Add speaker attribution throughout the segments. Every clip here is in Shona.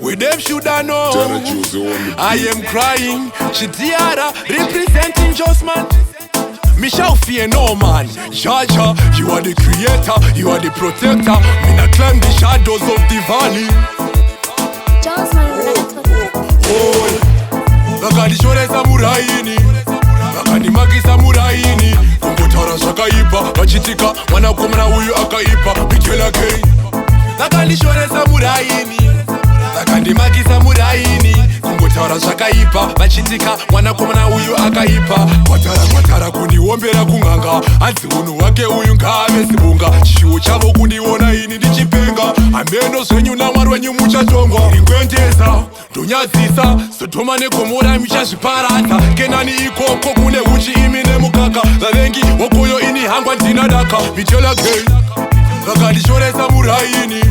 Speaker 1: with them shoulda know. I am crying, Chitiara representing joseman. Me shall fear no man. Jaja, you are the creator, you are the protector. Me not climb the shadows of the valley. Vakandi shore samuraini, Vakandi Makisa muraini. Kumbutara shakaipa, bachitika, mwana kumana huyu akaipa. Mikela kei Vakandi shore samuraini, Vakandi Makisa muraini. Kumbutara shakaipa, bachitika, mwana kumana huyu akaipa. Kwatara kuniombera kunganga, anzi unu wake uyu ngame sibunga. Chishuo chavo kundiona ini ndichipenga, ameno zvenyu namwari wenyu muchachongwa. Ingwendeza, ndonyadzisa, Sodoma neGomora michazviparadza. Kenani ikoko kune uchi imi nemukaka. Vavengi wokoyo ini hangwa ndinadaka. Michela kei vakandishoresa muraini,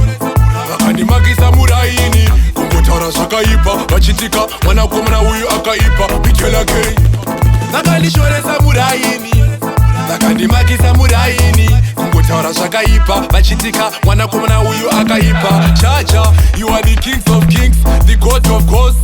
Speaker 1: Vakandi Makisa muraini. Kungotaura zvakaipa, vachitika, mwanakomana uyu akaipa. Michela kei vakandishoresa muraini, Vakandi Makisa muraini. Kungotaura zvakaipa, vachitika, mwanakomana uyu akaipa. Chacha, you are the kings of kings, the gods of gods.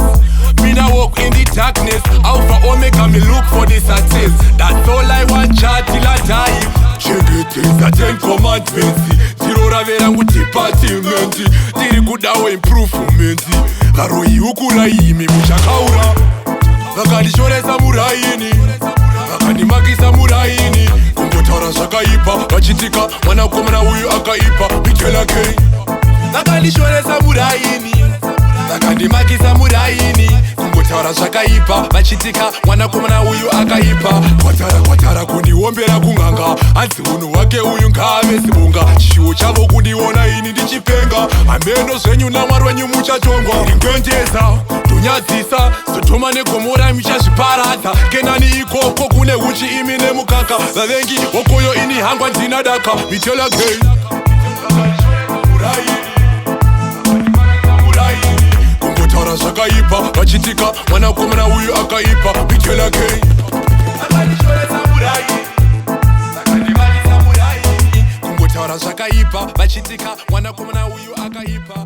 Speaker 1: Me now walk in the darkness, Alpha Omega, me look for the success. That's all I want, child, till I die. Chengetedza 10 commandments, tiroravera department, tiri kudawo improvement. Varoi ukura imi muchakaura, vakandishoresa muraini, Vakandi Makisa muraini. Kungotaura zvakaipa, vachitika, mwanakomana uyu akaipa. Michela kei vakandishoresa muraini, Vakandi Makisa muraini. Kungotaura zvakaipa, vachitika, mwanakomana uyu akaipa. Kwatara kuniombera kunganga, anzi unu wake uyu ngame sibunga. Chishuo chavo kundiona ini ndichipenga, ameno zvenyu namwari wenyu muchachongwa. Ingwendeza, ndonyadzisa, Sodoma neGomora michazviparadza. Kenani ikoko kune uchi imi nemukaka. Vavengi wokoyo ini hangwa ndinadaka. Michela kei kungotaura zvakaipa, vachitika, mwanakomana uyu akaipa. Michela kei kungotaura zvakaipa, vachitika, mwanakomana uyu akaipa.